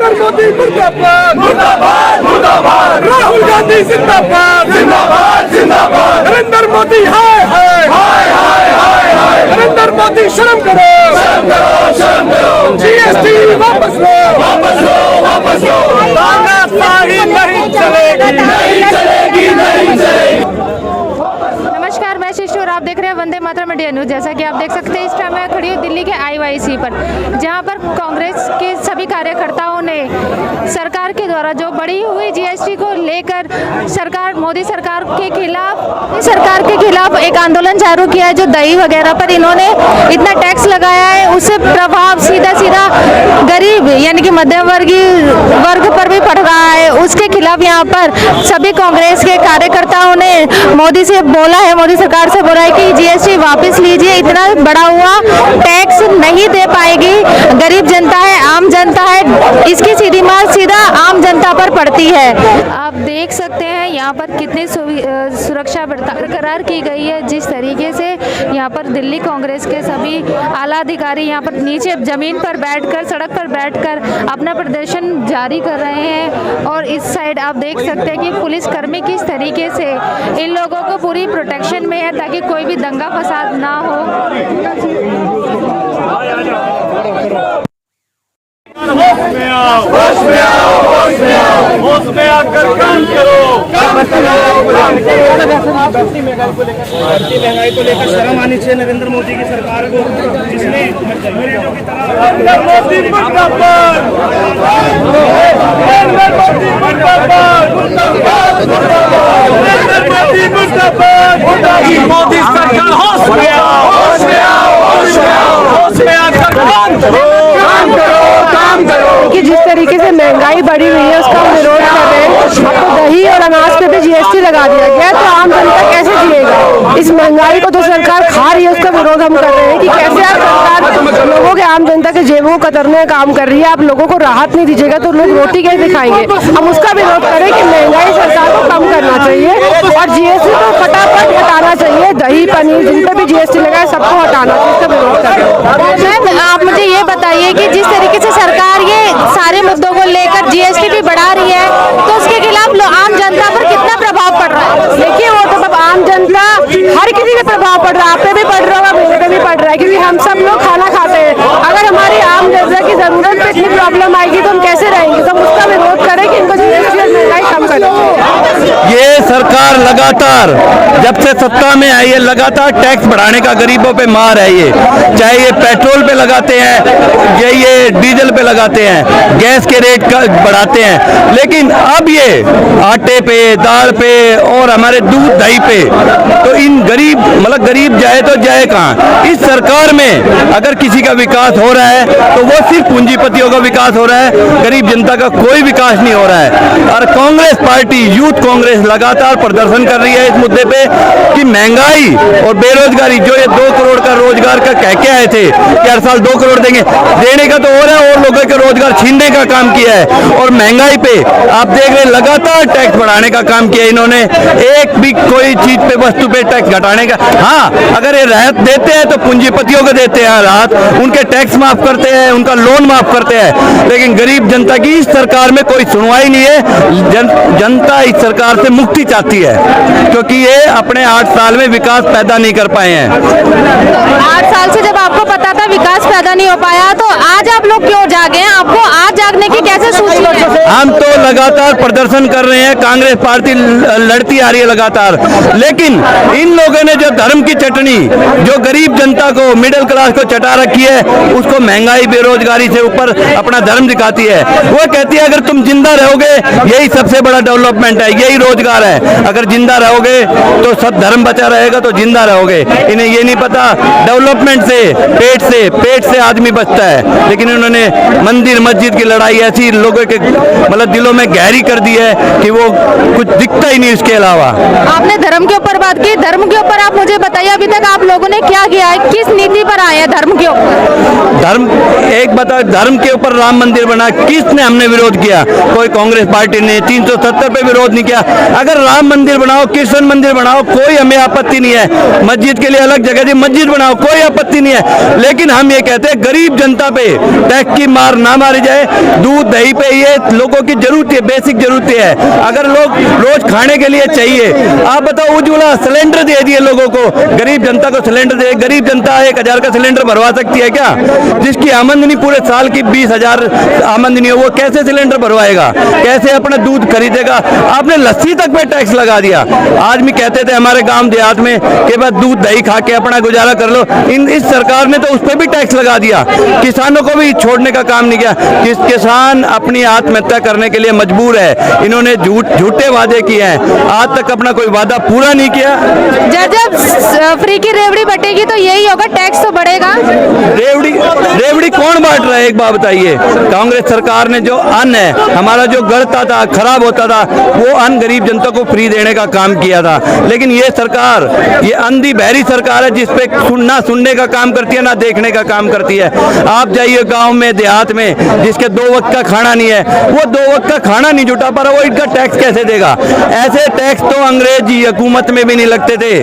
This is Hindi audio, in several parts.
मोदी मुर्दाबाद मुर्दाबाद मुर्दाबाद, राहुल गांधी जिंदाबाद जिंदाबाद जिंदाबाद, नरेंद्र मोदी हाय हाय हाय हाय हाय हाय, नरेंद्र मोदी शर्म करो शर्म करो शर्म करो, जीएसटी वापस लो वापस लो वापस लो, तानाशाही नहीं चलेगी नहीं चलेगी नहीं चलेगी। नमस्कार, मैं शिशु और आप देख रहे हैं वंदे मातरम मीडिया न्यूज। जैसा कि आप देख सकते हैं इस टाइम मैं खड़ी हूँ दिल्ली के IYC पर, जहां पर कांग्रेस के सभी कार्यकर्ताओं ने सरकार के द्वारा जो बढ़ी हुई GST को लेकर मोदी सरकार के खिलाफ एक आंदोलन चालू किया है। जो दही वगैरह पर इन्होंने इतना टैक्स लगाया है, उससे प्रभाव सीधा सीधा गरीब यानी कि मध्यम वर्ग पर भी पड़ रहा है। उसके खिलाफ यहाँ पर सभी कांग्रेस के कार्यकर्ताओं ने मोदी से बोला है, मोदी सरकार से बोला है कि GST वापस लीजिए, इतना बड़ा हुआ टैक्स नहीं दे पाएगी। गरीब जनता है, आम जनता है, इसकी सीधी मार सीधा आम जनता पर पड़ती है। आप देख सकते हैं यहाँ पर कितनी सुरक्षा बरकरार की गई है। जिस तरीके से यहाँ पर दिल्ली कांग्रेस के सभी आला अधिकारी यहाँ पर नीचे जमीन पर बैठकर, सड़क पर बैठकर अपना प्रदर्शन जारी कर रहे हैं। और इस साइड आप देख सकते हैं कि पुलिसकर्मी किस तरीके से इन लोगों को पूरी प्रोटेक्शन में है ताकि कोई भी दंगा फसाद ना हो। होश में आओ होश में आओ, होश में आकर काम करो काम करो। बढ़ती महंगाई को लेकर शर्म आनी चाहिए नरेंद्र मोदी की सरकार को, जिसने अंग्रेजों की तरह मोदी मुर्दाबाद नरेंद्र मोदी मुर्दाबाद नरेंद्र मोदी मुर्दाबाद। मोदी सरकार होश में आओ होश में आओ होश में आओ, होश में आकर काम करो काम करो काम करो। कि जिस तरीके से महंगाई बढ़ी हुई है उसका हम विरोध कर रहे हैं। अब तो दही और अनाज पे भी GST लगा दिया गया, तो आम जनता कैसे जिएगा? इस महंगाई को तो सरकार खा रही है, उसका विरोध हम कर रहे हैं कि कैसे आप सरकार लोगों के, आम जनता के जेबों को कतरने का काम कर रही है। आप लोगों को राहत नहीं दीजिएगा तो लोग रोटी कैसे खाएंगे? हम उसका विरोध करें कि महंगाई सरकार को कम करना चाहिए और GST को फटाफट हटाना चाहिए। दही पनीर जिन पर भी GST लगा है सबको हटाना चाहिए, इसका विरोध कर रहे हैं। मैम, आप मुझे ये बताइए कि जिस तरीके से सरकार ये सारे मुद्दों को लेकर GST भी बढ़ा रही है, तो उसके खिलाफ आम जनता पर कितना प्रभाव पड़ रहा है? देखिए, वो तो आम जनता हर किसी पे प्रभाव पड़ रहा है। आप पे भी पड़ रहा होगा, मेरे पे भी पड़ रहा है, क्योंकि हम सब लोग खाना खाते हैं। अगर हमारी आम जनता की जरूरत पे इतनी प्रॉब्लम आएगी तो हम कैसे रहेंगे? तो हम उसका विरोध करें कि इनको GST और महंगाई कम करनी। ये सरकार लगातार जब से सत्ता में आई है लगातार टैक्स बढ़ाने का गरीबों पे मार है। ये चाहे ये पेट्रोल पे लगाते हैं या ये डीजल पे लगाते हैं, गैस के रेट बढ़ाते हैं, लेकिन अब ये आटे पे, दाल पे और हमारे दूध दही पे, तो इन गरीब जाए तो जाए कहाँ? इस सरकार में अगर किसी का विकास हो रहा है तो वो सिर्फ पूंजीपतियों का विकास हो रहा है, गरीब जनता का कोई विकास नहीं हो रहा है। और कांग्रेस पार्टी, यूथ कांग्रेस लगातार प्रदर्शन कर रही है इस मुद्दे पे कि महंगाई और बेरोजगारी, जो ये 2 करोड़ का रोजगार का कह के आए थे कि हर साल 2 करोड़ देंगे, देने का तो हो रहा है और लोगों के रोजगार छीनने का काम किया है। और महंगाई पे आप देख रहे हैं लगातार टैक्स बढ़ाने का काम किया इन्होंने, एक भी कोई चीज पे, वस्तु पे टैक्स घटाने का। हाँ, अगर ये राहत देते हैं तो पूंजीपतियों को देते हैं राहत, उनके टैक्स माफ करते हैं, उनका लोन माफ करते हैं, लेकिन गरीब जनता की इस सरकार में कोई सुनवाई नहीं है। जनता इस सरकार से मुक्ति चाहती है क्योंकि ये अपने 8 साल में विकास पैदा नहीं कर पाए हैं। 8 साल से जब आपको पता था विकास पैदा नहीं हो पाया, तो आज आप लोग क्यों जागे हैं? आपको आज जागने की कैसे सूझी है? हम तो लगातार प्रदर्शन कर रहे हैं, कांग्रेस पार्टी लड़ती आ रही है लगातार, लेकिन इन लोगों ने जो धर्म की चटनी, जो गरीब जनता को, मिडिल क्लास को चटा रखी है, उसको महंगाई बेरोजगारी से ऊपर अपना धर्म दिखाती है। वो कहती है अगर तुम जिंदा रहोगे यही सबसे बड़ा डेवलपमेंट है, यही रोजगार है। अगर जिंदा रहोगे तो सब धर्म बचा रहेगा तो जिंदा रहोगे। इन्हें ये नहीं पता डेवलपमेंट से पेट से आदमी बचता है, लेकिन इन्होंने मंदिर मस्जिद की लड़ाई ऐसी लोगों के दिलों में गहरी कर दी है कि वो कुछ दिखता ही नहीं इसके अलावा। आपने धर्म के ऊपर बात की, धर्म के ऊपर आप मुझे बताइए अभी तक आप लोगों ने क्या किया है, किस नीति पर आए हैं धर्म के ऊपर? धर्म के ऊपर राम मंदिर बना, किसने हमने विरोध किया? कोई कांग्रेस पार्टी ने 370 पे विरोध नहीं किया। अगर राम मंदिर बनाओ, कृष्ण मंदिर बनाओ, कोई हमें आपत्ति नहीं है। मस्जिद के लिए अलग जगह दी, मस्जिद बनाओ, कोई आपत्ति नहीं है। लेकिन हम ये कहते हैं गरीब जनता पे टैक्स की मार ना मारी जाए। दूध दही पे ये लोगों की जरूरत है, बेसिक जरूरत है। अगर लोग रोज खाने के लिए चाहिए, आप बताओ उज्ज्वला सिलेंडर दे दिए लोगों को, गरीब जनता को सिलेंडर दे, गरीब जनता 1000 का सिलेंडर भरवा सकती है क्या? जिसकी आमदनी पूरे साल की 20,000 आमदनी हो, वो कैसे सिलेंडर भरवाएगा? कैसे अपना दूध खरीदेगा? आपने लस्सी तक पे टैक्स लगा दिया। आदमी कहते थे हमारे गांव देहात में कि बस दूध दही खा के अपना गुजारा कर लो, इस सरकार ने तो उस पर भी टैक्स लगा दिया। किसानों को भी छोड़ने का काम नहीं किया। किसान अपनी आत्महत्या करने के लिए मजबूर है। इन्होंने झूठे वादे किए हैं, आज तक अपना कोई वादा पूरा नहीं किया। जब फ्री की रेवड़ी बटेगी तो यही होगा, टैक्स तो बढ़ेगा। रेवड़ी कौन बांट रहा है, एक बात बताइए? कांग्रेस सरकार ने जो अन्न है हमारा जो गलता था, खराब होता था, वो अन्न गरीब जनता को फ्री देने का काम किया था। लेकिन ये सरकार, ये अंधी बहरी सरकार है, जिसपे ना सुनने का काम करती है ना देखने का काम करती है। आप जाइए गांव में देहात में, जिसके 2 वक्त का खाना नहीं है, वो 2 वक्त का खाना नहीं जुटा पा रहा, वो इनका टैक्स कैसे देगा? ऐसे टैक्स तो अंग्रेजी हुकूमत में भी नहीं लगते थे।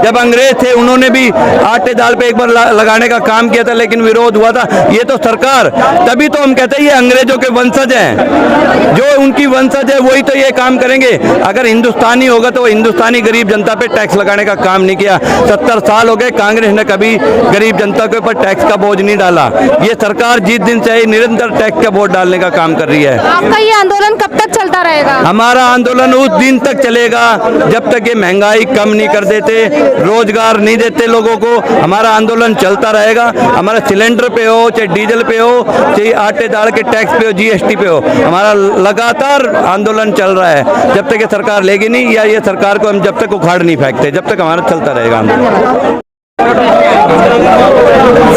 जब अंग्रेज थे उन्होंने भी आटे दाल पे एक बार लगाने का काम किया था, लेकिन विरोध हुआ था। ये तो सरकार, तभी तो हम कहते हैं ये अंग्रेजों के वंशज हैं। जो उनकी वंशज है वही तो ये काम करेंगे। अगर हिंदुस्तानी होगा तो हिंदुस्तानी गरीब जनता पे टैक्स लगाने का काम नहीं किया। 70 साल हो गए, कांग्रेस ने कभी गरीब जनता के ऊपर टैक्स का बोझ नहीं डाला। ये सरकार जिस दिन से निरंतर टैक्स का बोझ डालने का काम कर रही है। आपका ये आंदोलन कब तक चलता रहेगा? हमारा आंदोलन उस दिन तक चलेगा जब तक ये महंगाई कम नहीं कर देते, रोजगार नहीं देते लोगों को। हमारा आंदोलन चलता रहेगा। हमारा सिलेंडर पे हो, चाहे डीजल पे हो, चाहे आटे दाल के टैक्स पे हो, जीएसटी पे हो, हमारा लगातार आंदोलन चल रहा है। जब तक ये सरकार लेगी नहीं, या ये सरकार को हम जब तक उखाड़ नहीं फेंकते, जब तक हमारा चलता रहेगा आंदोलन।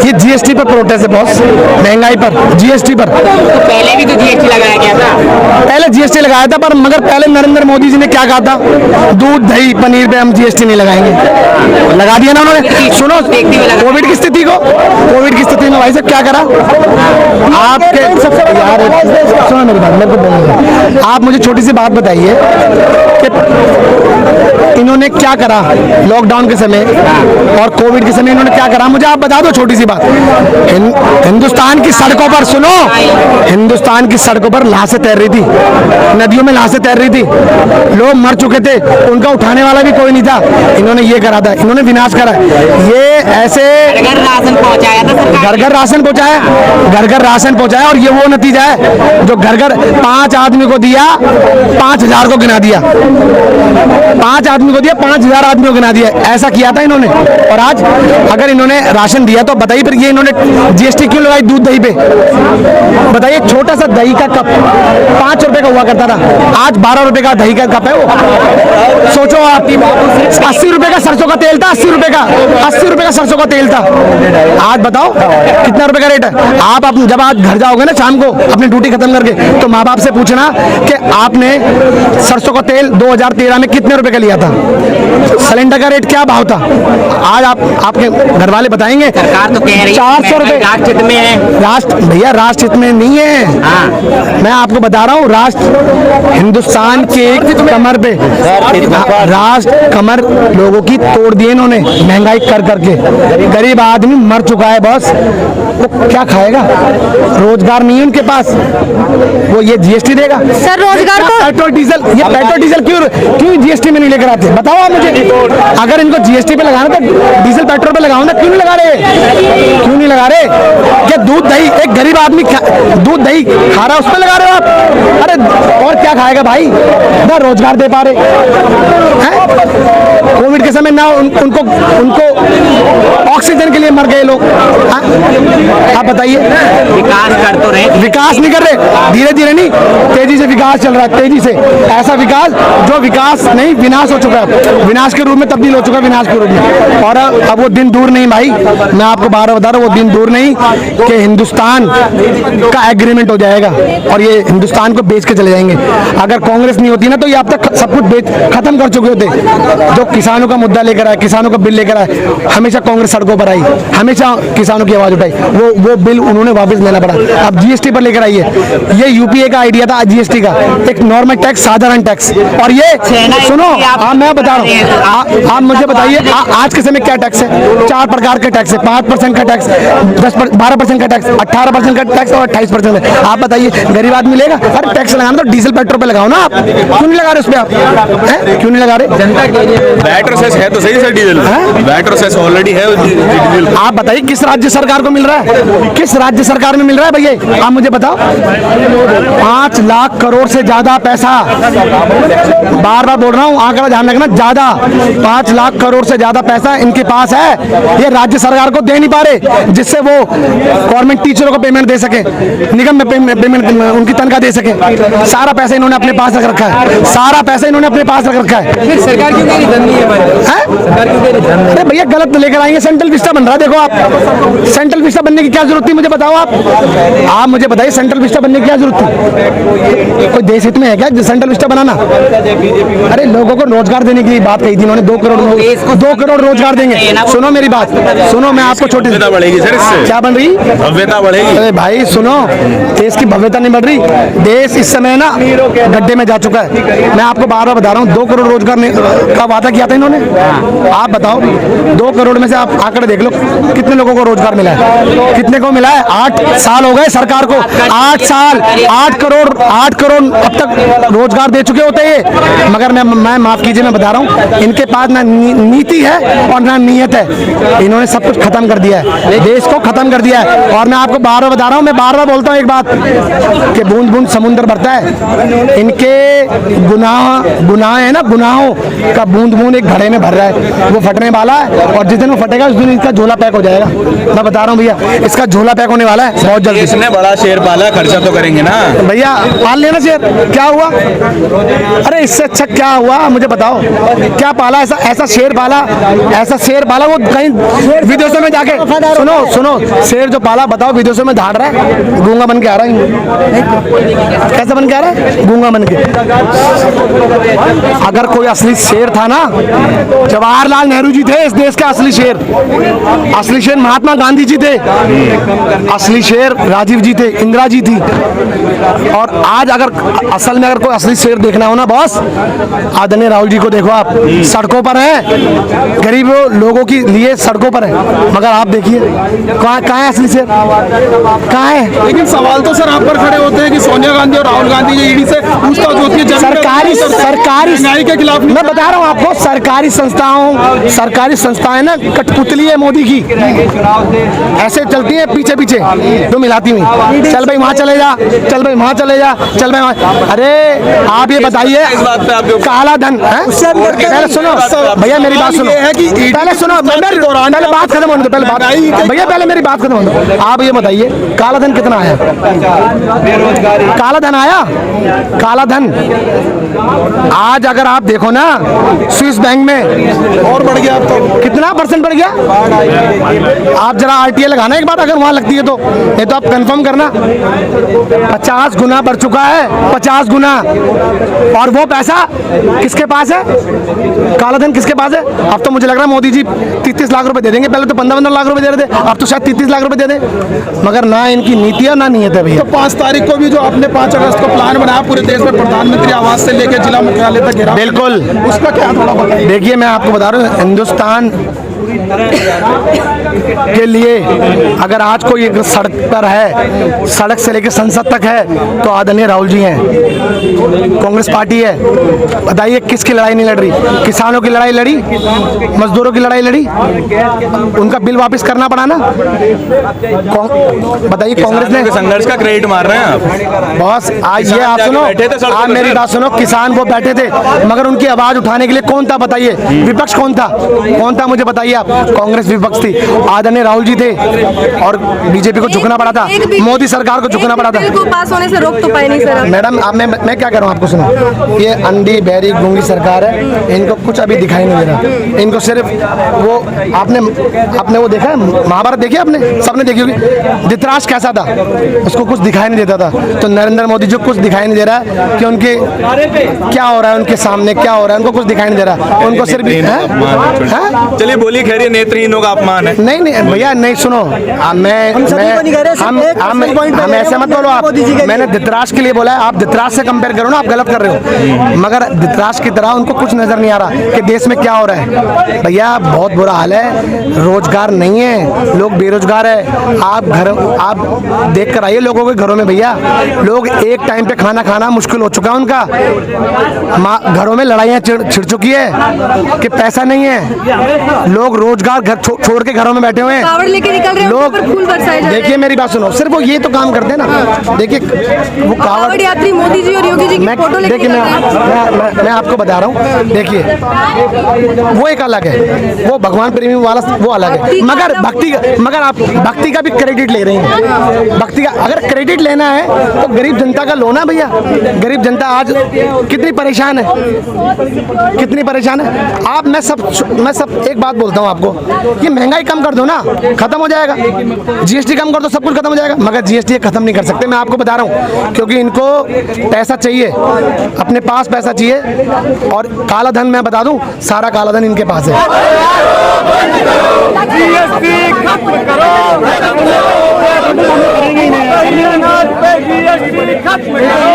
ये जीएसटी पर प्रोटेस्ट है बॉस, महंगाई पर, जीएसटी पर। तो पहले भी तो जीएसटी लगाया गया था। पहले जीएसटी लगाया था, पर मगर पहले नरेंद्र मोदी जी ने क्या कहा था? दूध दही पनीर पे हम जीएसटी नहीं लगाएंगे। लगा दिया ना उन्होंने। सुनो, कोविड की स्थिति में भाई साहब क्या करा आपके? यार सुनो मेरी बात, मेरे को बोलने, आप मुझे छोटी सी बात बताइए कि इन्होंने क्या करा लॉकडाउन के समय और कोविड के समय? इन्होंने क्या करा मुझे आप बता दो। छोटी सी बात, हिंदुस्तान की सड़कों पर, सुनो, हिंदुस्तान की सड़कों पर लाशें तैर रही थी, नदियों में लाशें तैर रही थी, लोग मर चुके थे, उनका उठाने वाला भी कोई नहीं था। इन्होंने ये करा था, इन्होंने विनाश करा। ये ऐसे घर राशन पहुंचाया था सरकार, घर राशन पहुंचाया, घर राशन पहुंचाया, और ये वो नतीजा है जो घर 5 आदमी को दिया, 5000 को गिना दिया, 5 आदमी को दिया, 5000 आदमियों को गिना दिया। ऐसा किया था इन्होंने। और आज अगर इन्होंने राशन दिया तो बताइए फिर ये इन्होंने जीएसटी क्यों लगाई दूध दही पे? बताइए, छोटा सा दही का कप 5 रुपए का हुआ करता था, आज 12 रुपए का दही का कप है वो। सोचो आप, 80 रुपए का सरसों का तेल था, 80 रुपए का सरसों का तेल था। आज बताओ कितना रुपए का रेट है? आप जब आज घर जाओगे ना शाम को अपनी ड्यूटी खत्म करके, तो माँ बाप से पूछना कि आपने सरसों का तेल 2013 में कितने रुपए का लिया था, सिलेंडर का रेट क्या भाव था। आज आपके घर वाले बताएंगे। सरकार तो कह रही है 400 रुपए राष्ट्रहित में है। भैया राष्ट्रहित में नहीं है। हाँ। मैं आपको बता रहा हूँ, राष्ट्र हिंदुस्तान के कमर पे, राष्ट्र कमर लोगों की तोड़ दी इन्होंने महंगाई कर करके। गरीब आदमी मर चुका है बॉस, वो क्या खाएगा? रोजगार नहीं है उनके पास, वो ये जीएसटी देगा। सर रोजगार तो पेट्रोल डीजल, ये पेट्रोल डीजल क्यों जीएसटी में नहीं लेकर आते? बताओ आप मुझे। अगर इनको जीएसटी पे लगाना तो डीजल पेट्रोल पे लगाओ ना, क्यों नहीं लगा रहे? क्या दूध दही, एक गरीब आदमी दूध दही खा रहा है, उस पे लगा रहे हो आप? अरे और क्या खाएगा भाई? ना रोजगार दे पा रहे हैं। कोविड के समय ना उनको ऑक्सीजन के लिए मर गए लोग। हाँ? आप बताइए, विकास कर तो रहे, विकास नहीं कर रहे, धीरे धीरे नहीं, तेजी से विकास चल रहा है, तेजी से। ऐसा विकास जो विकास नहीं, विनाश हो चुका है, विनाश के रूप में तब्दील हो चुका है, विनाश के रूप में। और अब वो दिन दूर नहीं भाई, मैं आपको बार बता रहा हूँ, वो दिन दूर नहीं कि हिंदुस्तान का एग्रीमेंट हो जाएगा और ये हिंदुस्तान को बेच के चले जाएंगे। अगर कांग्रेस नहीं होती ना तो ये अब तक सब कुछ खत्म कर चुके होते। जो किसानों का मुद्दा लेकर आए, किसानों का बिल लेकर आए, हमेशा कांग्रेस सड़कों पर आई, हमेशा किसानों की आवाज उठाई, वो बिल उन्होंने वापस लेना पड़ा। अब जीएसटी पर लेकर आई है, ये यूपीए का आइडिया था जीएसटी का, एक नॉर्मल टैक्स, साधारण टैक्स। और ये सुनो, मैं बता रहा हूँ, आप मुझे बताइए आज के समय क्या टैक्स है? 4 प्रकार के टैक्स है, 5% का टैक्स, 12% का टैक्स, 18% का टैक्स और 28%। आप बताइए गरीब आदमी लेगा? अरे टैक्स लगाना तो डीजल पेट्रोल पे लगाओ ना, आप क्यों नहीं लगा रहे उस पे? आप क्यों नहीं लगा रहे? जनता के लिए वैट और सेस है तो सही सर, डीजल वैट और सेस ऑलरेडी है डीजल। आप बताइए किस राज्य सरकार को मिल रहा है? किस राज्य सरकार में मिल रहा है भैया? आप मुझे बताओ। 5 लाख करोड़ से ज्यादा पैसा, बार बार बोल रहा हूँ, आंकड़ा ध्यान रखना, ज्यादा 5 लाख करोड़ से ज्यादा पैसा इनके पास है, ये राज्य सरकार को दे नहीं पा रहे, जिससे वो गवर्नमेंट टीचरों को पेमेंट दे सके, निगम में पेमेंट उनकी तनख्वाह दे सके। सारा पैसा इन्होंने अपने पास रख रखा है, सारा पैसा इन्होंने अपने पास रख रखा है। फिर सरकार क्यों कह रही धन नहीं है भाई? सरकार क्यों कह रही धन? अरे भैया गलत लेकर आएंगे, सेंट्रल विस्टा बन रहा है, देखो आप, सेंट्रल विस्टा बनने की क्या जरूरत थी मुझे बताओ। आप मुझे बताइए सेंट्रल विस्टा बनने की क्या जरूरत थी? कोई देश हित में है क्या सेंट्रल विस्टा बनाना? अरे लोगों को रोजगार देने की बात कही थी इन्होंने, 2 करोड़ रोजगार देंगे। सुनो मेरी बात, सुनो, मैं आपको छोटी बढ़ेगी सर, इससे क्या बन रही? भव्यता बढ़ेगी। अरे भाई सुनो, देश की भव्यता नहीं बढ़ रही, देश इस समय ना गड्ढे में जा चुका है। मैं आपको बार बार बता रहा हूँ, 2 करोड़ रोजगार का वादा किया था इन्होंने। आप बताओ 2 करोड़ में से आप आंकड़े देख लो, कितने लोगों को रोजगार मिला है? कितने को मिला है? 8 साल हो गए सरकार को, 8 साल, 8 करोड़ अब तक रोजगार दे चुके होते हैं। मगर मैं माफ कीजिए, मैं बता रहा हूँ, इनके पास ना नीति है और ना नीयत है। इन्होंने सब कुछ खत्म कर दिया है, देश को खत्म कर दिया है। और मैं आपको बार बार बता रहा हूँ, मैं बार बार बोलता हूँ एक बात, कि बूंद बूंद समुद्र भरता है। इनके गुनाह है ना, गुनाहों का बूंद बूंद एक घड़े में भर रहा है, वो फटने वाला है। और जिस दिन वो फटेगा उस दिन इसका झोला पैक हो जाएगा। मैं बता रहा हूँ भैया, इसका झोला पैक होने वाला है बहुत जल्दी। इसने बड़ा शेर पाला, खर्चा तो करेंगे ना भैया, पाल लेना शेर, क्या हुआ? अरे इससे अच्छा क्या हुआ मुझे बताओ? क्या पाला? ऐसा शेर पाला, ऐसा शेर पाला, वो कहीं विदेशों में जाके, सुनो, शेर जो पाला बताओ विदेशों में धाड़ रहा है, गूंगा बन के आ रहा है। कैसा बन के आ रहा है? गूंगा बन के। अगर कोई असली शेर था ना, जवाहरलाल नेहरू जी थे इस देश के असली शेर। असली शेर महात्मा गांधी जी थे, असली शेर राजीव जी थे, इंदिरा जी थी। और आज अगर असल में अगर कोई असली शेर देखना हो ना बॉस, आदरणीय राहुल जी को देखो, आप सड़कों पर हैं, गरीब लोगों के लिए सड़कों पर है। मगर आप देखिए कहाँ है असली शेर, कहाँ है? लेकिन सवाल तो सर आप पर खड़े होते हैं कि सोनिया गांधी और राहुल गांधी जी ईडी से पूछताछ होती है सरकारी महंगाई के खिलाफ। मैं बता रहा हूँ आपको, सरकारी संस्थाएं ना कठपुतली है मोदी की, ऐसे चलती है पीछे पीछे तो मिलाती हुई, चल भाई वहाँ चले जा, चल भाई वहाँ चले जा, चल भाई वहाँ। अरे आप ये बताइए, काला धन, पहले सुनो भैया मेरी बात सुनो, पहले सुनो, पहले बात खत्म होने दो, पहले बात भैया, पहले मेरी बात खत्म होने दो। आप ये बताइए काला धन कितना आया? काला धन आया, काला धन आज अगर आप देखो ना स्विस बैंक में और बढ़ गया, अब तो कितना % बढ़ गया? आप जरा आरटीए लगाना एक बार, अगर वहां लगती है तो, नहीं तो आप कंफर्म करना, 50 गुना बढ़ चुका है, 50 गुना। और वो पैसा किसके पास है? काला धन किसके पास है? अब तो मुझे लग रहा है मोदी जी 33 लाख रुपए दे देंगे, पहले तो 15-15 लाख रुपए दे रहे थे, अब तो शायद 33 लाख रुपए दे दें। मगर ना इनकी नीति है ना नीयत है भैया। तो 5 तारीख को भी जो आपने 5 अगस्त को प्लान बनाया पूरे देश में प्रधानमंत्री आवास से लेकर जिला मुख्यालय तक घेराव, बिल्कुल, उसका क्या थोड़ा बताइए। देखिए मैं आपको बता रहा हूँ, हिंदुस्तान के लिए अगर आज कोई एक सड़क पर है, सड़क से लेकर संसद तक है, तो आदरणीय राहुल जी हैं। कांग्रेस पार्टी है। बताइए किसकी लड़ाई नहीं लड़ रही? किसानों की लड़ाई लड़ी, मजदूरों की लड़ाई लड़ी, उनका बिल वापस करना पड़ा ना। बताइए कांग्रेस ने संघर्ष का क्रेडिट मार रहे हैं आप। बॉस आज ये आप सुनो, आप मेरी बात सुनो। किसान वो बैठे थे, मगर उनकी आवाज उठाने के लिए कौन था? बताइए विपक्ष कौन था? कौन था मुझे बताइए आप। कांग्रेस विपक्ष थी, आदरणीय राहुल जी थे, और बीजेपी को झुकना पड़ा था, मोदी सरकार को झुकना पड़ा था। बिल को पास होने से रोक तो पाए नहीं सर। मैडम अब मैं क्या कर रहा हूँ आपको सुनो। ये अंधी बहरी गूंगी सरकार है, इनको कुछ अभी दिखाई नहीं दे रहा। इनको सिर्फ वो आपने वो देखा है, महाभारत देखी आपने? सबने देखी होगी। धृतराज कैसा था? उसको कुछ दिखाई नहीं देता था। तो नरेंद्र मोदी जो कुछ दिखाई नहीं दे रहा है कि उनके क्या हो रहा है, उनके सामने क्या हो रहा है, उनको कुछ दिखाई नहीं दे रहा। उनको सिर्फ चलिए बोलिए, खैर नेत्रहीनों का अपमान है। नहीं भैया नहीं, सुनो हम ऐसे मत बोलो आप। मैंने धृतराज के लिए बोला है, आप धृतराज से कंपेयर करो ना, आप गलत कर रहे हो। मगर धृतराज की तरह उनको कुछ नजर नहीं आ रहा कि देश में क्या हो रहा है। भैया बहुत बुरा हाल है, रोजगार नहीं है, लोग बेरोजगार है। आप देख कर आइए लोगों के घरों में भैया, लोग एक टाइम पे खाना खाना मुश्किल हो चुका है उनका। घरों में लड़ाइयाँ छिड़ चुकी है कि पैसा नहीं है, लोग रोजगार घर छोड़ के घरों में बैठे हुए हैं। लोग देखिए मेरी बात सुनो, सिर्फ वो ये तो काम करते हैं ना। देखिए वो कावड़ यात्री मोदी जी और योगी जी की फोटो लेके देखिए मैं आपको बता रहा हूँ। देखिए वो एक अलग है, वो भगवान प्रेमी वाला वो अलग है। मगर आप भक्ति का भी क्रेडिट ले रहे हैं। भक्ति का अगर क्रेडिट लेना है तो गरीब जनता का लो ना भैया। गरीब जनता आज कितनी परेशान है, कितनी परेशान है। मैं सब एक बात बोलता हूँ आपको, ये महंगाई कम कर दो ना, खत्म हो जाएगा। जीएसटी कम कर दो, सब कुछ खत्म हो जाएगा। मगर जीएसटी खत्म नहीं कर सकते, मैं आपको बता रहा हूँ, क्योंकि इनको पैसा चाहिए, अपने पास पैसा चाहिए। और काला धन मैं बता दूं, सारा काला धन इनके पास है। जीएसटी खत्म करो, जीएसटी खत्म करो।